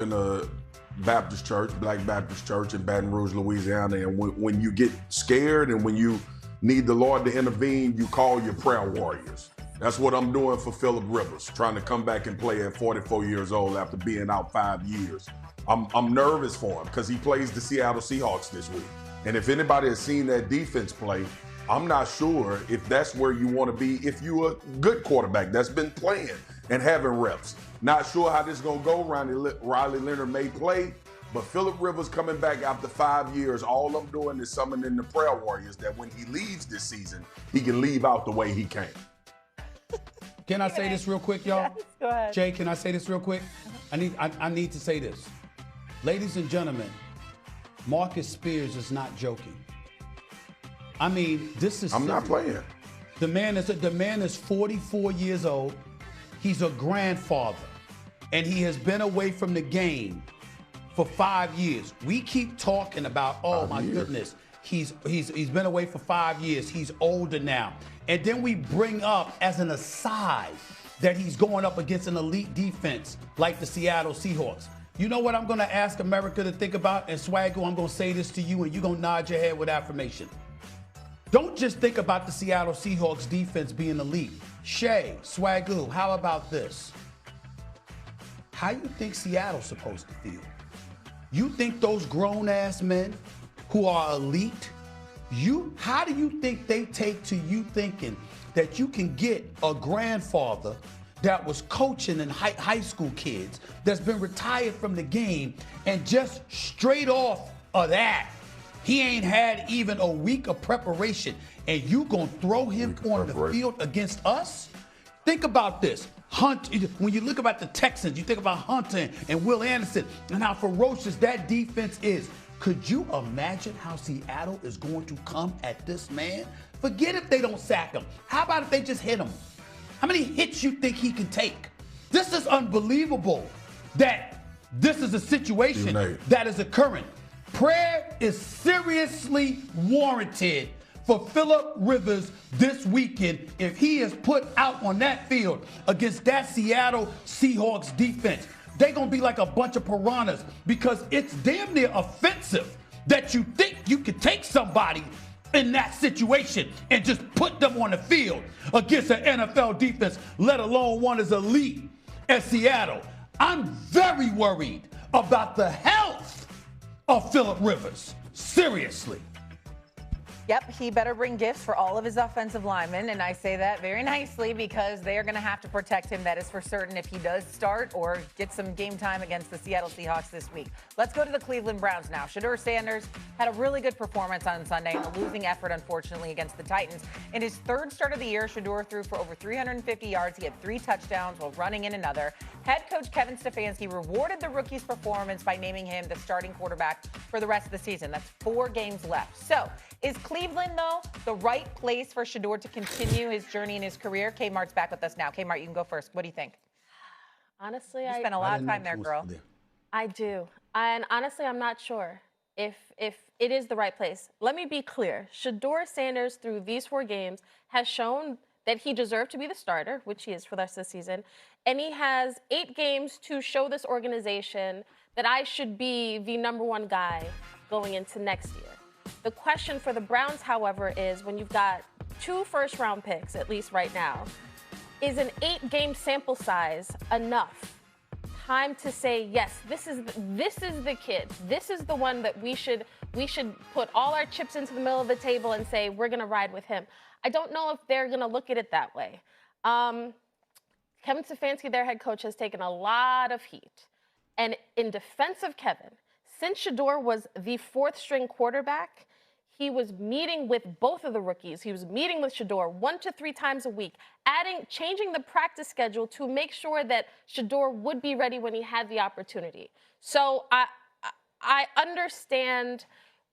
in a Baptist church, Black Baptist church in Baton Rouge, Louisiana. And when you get scared and when you need the Lord to intervene, you call your prayer warriors. That's what I'm doing for Phillip Rivers, trying to come back and play at 44 years old after being out 5 years. I'm nervous for him because he plays the Seattle Seahawks this week. And if anybody has seen that defense play, I'm not sure if that's where you want to be if you're a good quarterback that's been playing and having reps. Not sure how this is going to go. Riley Leonard may play, but Phillip Rivers coming back after 5 years, all I'm doing is summoning the prayer warriors that when he leaves this season, he can leave out the way he came. Can I say this real quick, y'all? Yes, go ahead. Jay, can I say this real quick? I need to say this. Ladies and gentlemen, Marcus Spears is not joking. I mean, this is I'm not playing. The man is 44 years old. He's a grandfather, and he has been away from the game for 5 years. We keep talking about, oh my goodness, he's been away for 5 years. He's older now. And then we bring up as an aside that he's going up against an elite defense like the Seattle Seahawks. You know what I'm going to ask America to think about? And Swaggo, I'm going to say this to you, and you're going to nod your head with affirmation. Don't just think about the Seattle Seahawks defense being elite. Shay, Swagoo, how about this? How you think Seattle's supposed to feel? You think those grown-ass men who are elite, how do you think they take to you thinking that you can get a grandfather that was coaching in high school kids that's been retired from the game and just straight off of that, he ain't had even a week of preparation, and you gonna throw him on the field against us? Think about this. When you look about the Texans, you think about Hunter and Will Anderson and how ferocious that defense is. Could you imagine how Seattle is going to come at this man? Forget if they don't sack him. How about if they just hit him? How many hits you think he can take? This is unbelievable that this is a situation that is occurring. Prayer is seriously warranted for Phillip Rivers this weekend if he is put out on that field against that Seattle Seahawks defense. They're going to be like a bunch of piranhas because it's damn near offensive that you think you could take somebody in that situation and just put them on the field against an NFL defense, let alone one as elite as Seattle. I'm very worried about the health of Phillip Rivers. Seriously. Yep, he better bring gifts for all of his offensive linemen, and I say that very nicely because they are going to have to protect him. That is for certain if he does start or get some game time against the Seattle Seahawks this week. Let's go to the Cleveland Browns now. Shedeur Sanders had a really good performance on Sunday in a losing effort, unfortunately, against the Titans. In his third start of the year, Shedeur threw for over 350 yards. He had 3 touchdowns while running in another. Head coach Kevin Stefanski rewarded the rookie's performance by naming him the starting quarterback for the rest of the season. That's 4 games left. So, is Cleveland, though, the right place for Shedeur to continue his journey in his career? Kmart's back with us now. Kmart, you can go first. What do you think? Honestly, you spent a lot of time there, girl. I do. And honestly, I'm not sure if it is the right place. Let me be clear. Shedeur Sanders, through these 4 games, has shown that he deserved to be the starter, which he is for the rest of the season. And he has 8 games to show this organization that I should be the #1 guy going into next year. The question for the Browns, however, is when you've got 2 first-round picks, at least right now, is an 8-game sample size enough time to say, yes, this is the kid. This is the one that we should put all our chips into the middle of the table and say, we're going to ride with him. I don't know if they're going to look at it that way. Kevin Stefanski, their head coach, has taken a lot of heat. And in defense of Kevin, since Shedeur was the 4th-string quarterback, he was meeting with both of the rookies. He was meeting with Shedeur 1 to 3 times a week, changing the practice schedule to make sure that Shedeur would be ready when he had the opportunity. So I understand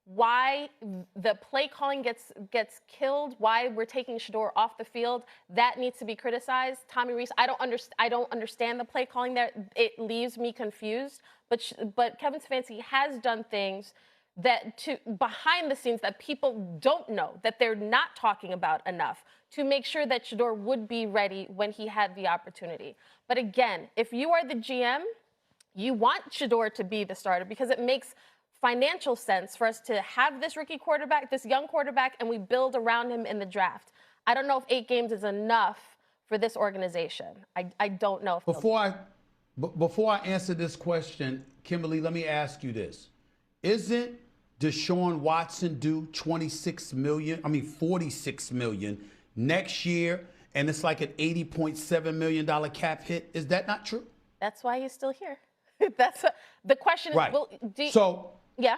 why the play calling gets killed, why we're taking Shedeur off the field. That needs to be criticized. Tommy Rees, I don't understand the play calling there. It leaves me confused. But Kevin Stefanski has done things behind the scenes that people don't know, that they're not talking about enough, to make sure that Shedeur would be ready when he had the opportunity. But again, if you are the GM, you want Shedeur to be the starter because it makes financial sense for us to have this rookie quarterback, this young quarterback, and we build around him in the draft. I don't know if 8 games is enough for this organization. I don't know if Before I answer this question, Kimberly, let me ask you this. Isn't Deshaun Watson due $46 million next year, and it's like an $80.7 million cap hit? Is that not true? That's why he's still here. The question is, right. Yeah.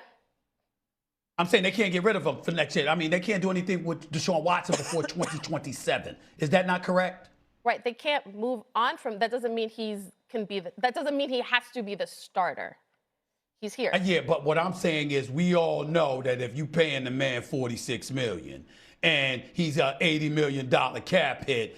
I'm saying they can't get rid of him for next year. I mean, they can't do anything with Deshaun Watson before 2027. Is that not correct? Right. They can't move on from. That doesn't mean that doesn't mean he has to be the starter. He's here. Yeah, but what I'm saying is we all know that if you paying the man $46 million and he's an $80 million cap hit,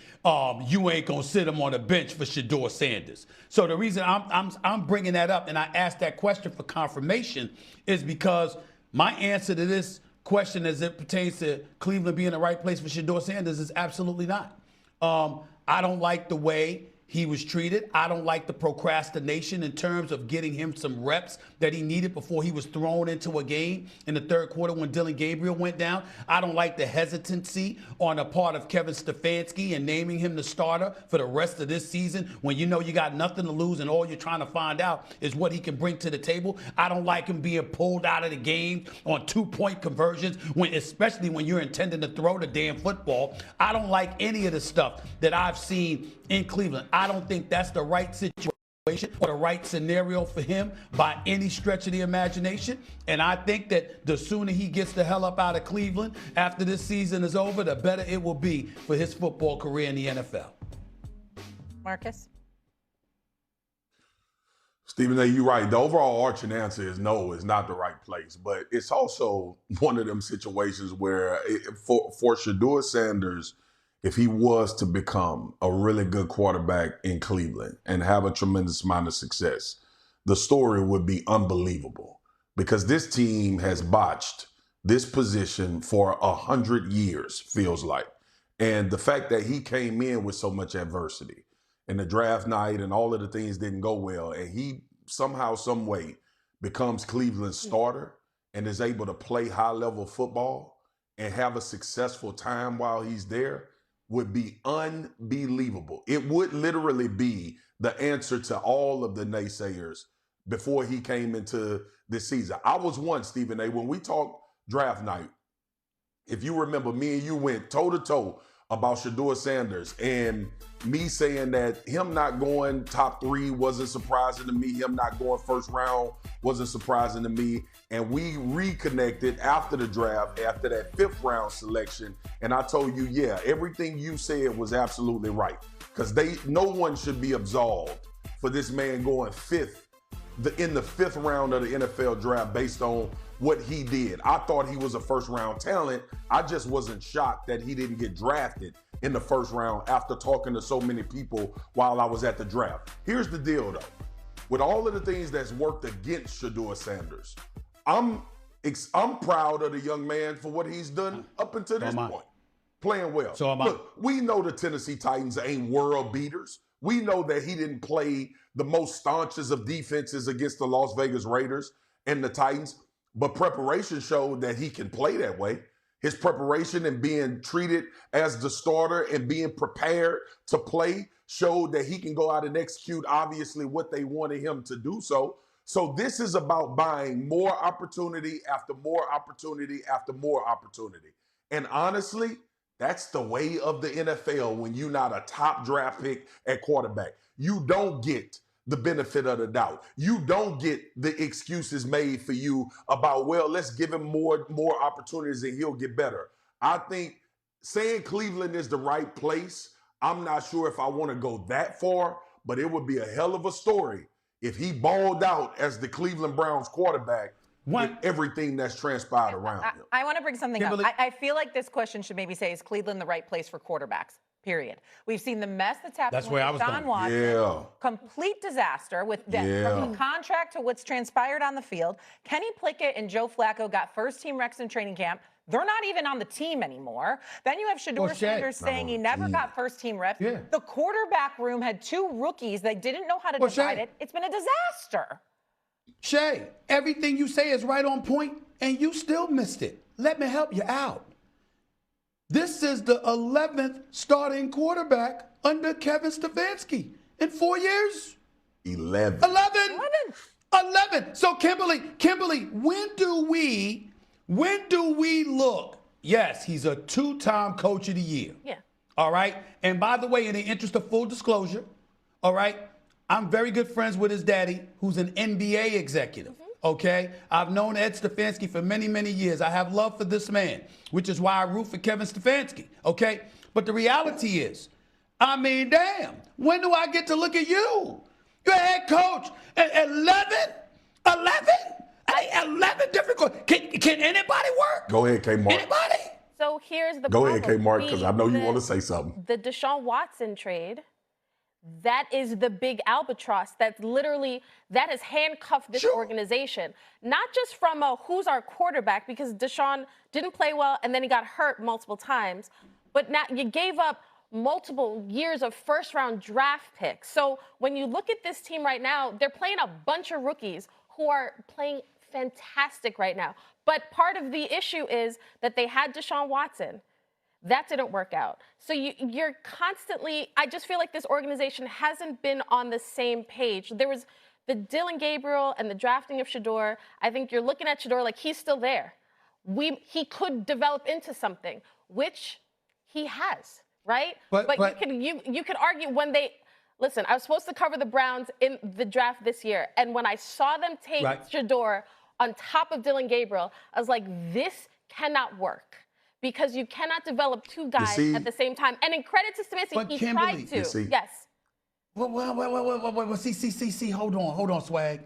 you ain't gonna sit him on a bench for Shedeur Sanders. So the reason I'm bringing that up and I asked that question for confirmation is because my answer to this question as it pertains to Cleveland being the right place for Shedeur Sanders is absolutely not. I don't like the way he was treated. I don't like the procrastination in terms of getting him some reps that he needed before he was thrown into a game in the third quarter when Dylan Gabriel went down. I don't like the hesitancy on the part of Kevin Stefanski and naming him the starter for the rest of this season when you know you got nothing to lose and all you're trying to find out is what he can bring to the table. I don't like him being pulled out of the game on 2-point conversions, especially when you're intending to throw the damn football. I don't like any of the stuff that I've seen in Cleveland. I don't think that's the right situation or the right scenario for him by any stretch of the imagination. And I think that the sooner he gets the hell up out of Cleveland after this season is over, the better it will be for his football career in the NFL. Marcus? Stephen A., you're right. The overall arching answer is no, it's not the right place. But it's also one of them situations where for Shedeur Sanders, if he was to become a really good quarterback in Cleveland and have a tremendous amount of success, the story would be unbelievable because this team has botched this position for 100 years, feels like. And the fact that he came in with so much adversity and the draft night and all of the things didn't go well, and he somehow, some way becomes Cleveland's starter and is able to play high-level football and have a successful time while he's there, would be unbelievable. It would literally be the answer to all of the naysayers before he came into this season. I was one, Stephen A., when we talked draft night, if you remember, me and you went toe-to-toe about Shedeur Sanders, and me saying that him not going top 3 wasn't surprising to me. Him not going first round wasn't surprising to me. And we reconnected after the draft, after that 5th round selection. And I told you, yeah, everything you said was absolutely right. Because no one should be absolved for this man going 5th in the 5th round of the NFL draft based on what he did. I thought he was a first-round talent. I just wasn't shocked that he didn't get drafted in the 1st round after talking to so many people while I was at the draft. Here's the deal, though. With all of the things that's worked against Shedeur Sanders, I'm proud of the young man for what he's done up until this point. Playing well. Look, we know the Tennessee Titans ain't world beaters. We know that he didn't play the most staunchest of defenses against the Las Vegas Raiders and the Titans, but preparation showed that he can play that way. His preparation and being treated as the starter and being prepared to play showed that he can go out and execute, obviously, what they wanted him to do so. So this is about buying more opportunity after more opportunity after more opportunity. And honestly, that's the way of the NFL when you're not a top draft pick at quarterback. You don't get the benefit of the doubt. You don't get the excuses made for you about, well, let's give him more opportunities and he'll get better. I think saying Cleveland is the right place, I'm not sure if I want to go that far, but it would be a hell of a story if he balled out as the Cleveland Browns quarterback with everything that's transpired around him. I want to bring something up. I feel like this question should maybe say, is Cleveland the right place for quarterbacks? Period. We've seen the mess that's happened with Deshaun Watson. Yeah. Complete disaster with from the contract to what's transpired on the field. Kenny Pickett and Joe Flacco got first-team reps in training camp. They're not even on the team anymore. Then you have Shedeur Sanders saying he never got first-team reps. Yeah. The quarterback room had 2 rookies that didn't know how to divide it. It's been a disaster. Shay, everything you say is right on point, and you still missed it. Let me help you out. This is the 11th starting quarterback under Kevin Stefanski in 4 years. 11. 11. So Kimberly, when do we look? Yes, he's a 2-time coach of the year. Yeah. All right. And by the way, in the interest of full disclosure, all right, I'm very good friends with his daddy, who's an NBA executive. Okay, I've known Ed Stefanski for many, many years. I have love for this man, which is why I root for Kevin Stefanski. Okay, but the reality is, I mean, damn, when do I get to look at you? You're a head coach at 11? 11 different. Can anybody work? Go ahead, K. Mark. Anybody? So here's the Go problem. ahead, K. Mark, because I know you want to say something. The Deshaun Watson trade, that is the big albatross that has handcuffed this organization. Not just from who's our quarterback, because Deshaun didn't play well and then he got hurt multiple times, but now you gave up multiple years of first-round draft picks. So when you look at this team right now, they're playing a bunch of rookies who are playing fantastic right now. But part of the issue is that they had Deshaun Watson. That didn't work out. So you're constantly, I just feel like this organization hasn't been on the same page. There was the Dylan Gabriel and the drafting of Shedeur. I think you're looking at Shedeur like he's still there. He could develop into something, which he has, right? But you could argue when listen, I was supposed to cover the Browns in the draft this year, and when I saw them take Shedeur on top of Dylan Gabriel, I was like, this cannot work. Because you cannot develop 2 guys at the same time. And in credit to Stefanski, he tried to. Yes. Well, see, hold on, Swag.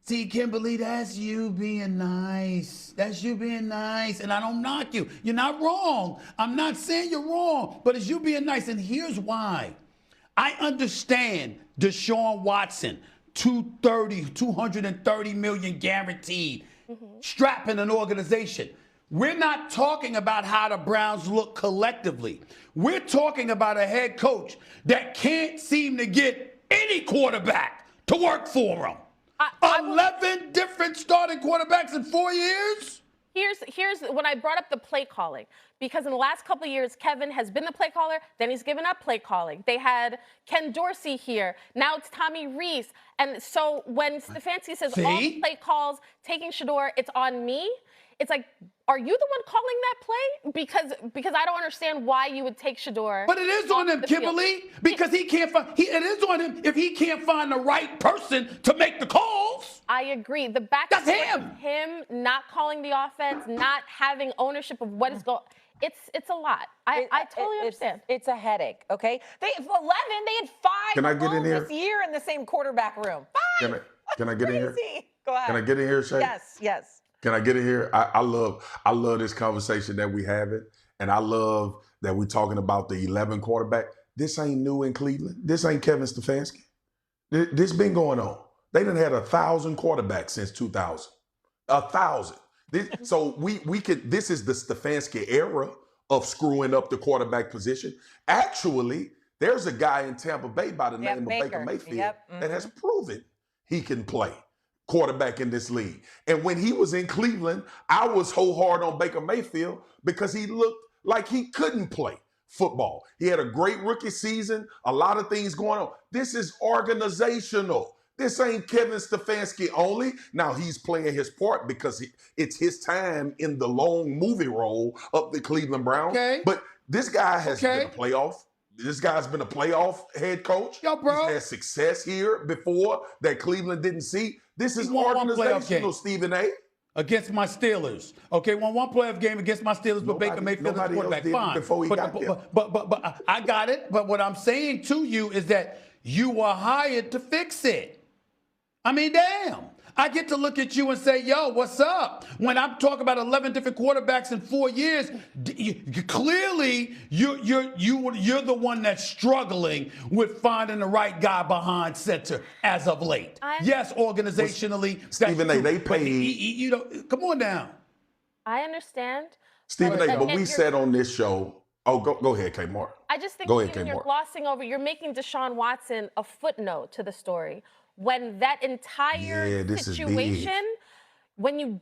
See, Kimberly, that's you being nice. That's you being nice, and I don't knock you. You're not wrong. I'm not saying you're wrong, but it's you being nice, and here's why. I understand Deshaun Watson, $230 million guaranteed, strapping an organization. We're not talking about how the Browns look collectively. We're talking about a head coach that can't seem to get any quarterback to work for him. 11 different starting quarterbacks in 4 years? Here's when I brought up the play calling, because in the last couple of years, Kevin has been the play caller, then he's given up play calling. They had Ken Dorsey here. Now it's Tommy Rees. And so when Stefanski says all the play calls, taking Shedeur, it's on me, it's like, are you the one calling that play? Because I don't understand why you would take Shedeur. But it is on him, Kimberly, because he can't find. It is on him if he can't find the right person to make the calls. I agree. The back That's him. Him not calling the offense, not having ownership of what is going. It's a lot. I totally understand. It's a headache. Okay, they have 11. They had 5. Can I get in here this year in the same quarterback room? 5. Can I get in here? Go ahead. Can I get in here, Shay? Yes. Can I get in here? I love this conversation that we having, and I love that we're talking about the 11 quarterback. This ain't new in Cleveland. This ain't Kevin Stefanski. This been going on. They done had 1,000 quarterbacks since 2000. 1,000. So we could. This is the Stefanski era of screwing up the quarterback position. Actually, there's a guy in Tampa Bay by the name of Baker Mayfield that has proven he can play quarterback in this league. And when he was in Cleveland, I was so hard on Baker Mayfield because he looked like he couldn't play football. He had a great rookie season, a lot of things going on. This is organizational. This ain't Kevin Stefanski only. Now he's playing his part because it's his time in the long movie role of the Cleveland Browns. Okay. But this guy has been a playoff. This guy's been a playoff head coach. Yo, bro. He's had success here before that Cleveland didn't see. This is organizational, Stephen A. Against my Steelers. Okay, won one playoff game against my Steelers, but Baker Mayfield is quarterback. Fine. Before he got there. But I got it. But what I'm saying to you is that you were hired to fix it. I mean, damn. I get to look at you and say, yo, what's up? When I'm talking about 11 different quarterbacks in 4 years, clearly you're the one that's struggling with finding the right guy behind center as of late. Yes, organizationally. Stephen A., they paid. Come on down. I understand, Stephen A., but we you're- said on this show, go ahead, K. Mark. I just think Go ahead, even K. you're Mark. glossing over, you're making Deshaun Watson a footnote to the story when that entire this is big. situation, when you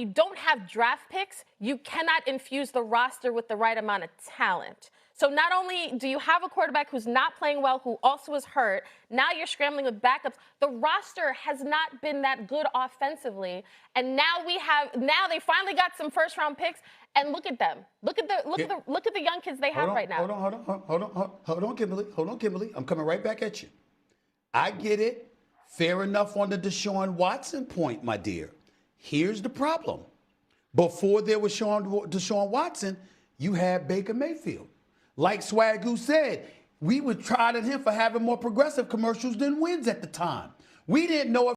don't have draft picks, you cannot infuse the roster with the right amount of talent. So not only do you have a quarterback who's not playing well, who also is hurt, now you're scrambling with backups. The roster has not been that good offensively, and now they finally got some first-round picks, and look at them. Look at the young kids they have right now. Hold on, Kimberly. I'm coming right back at you. I get it. Fair enough on the Deshaun Watson point, my dear. Here's the problem. Before there was Deshaun Watson, you had Baker Mayfield. Like Swagoo said, we were tried at him for having more progressive commercials than wins at the time. We didn't know if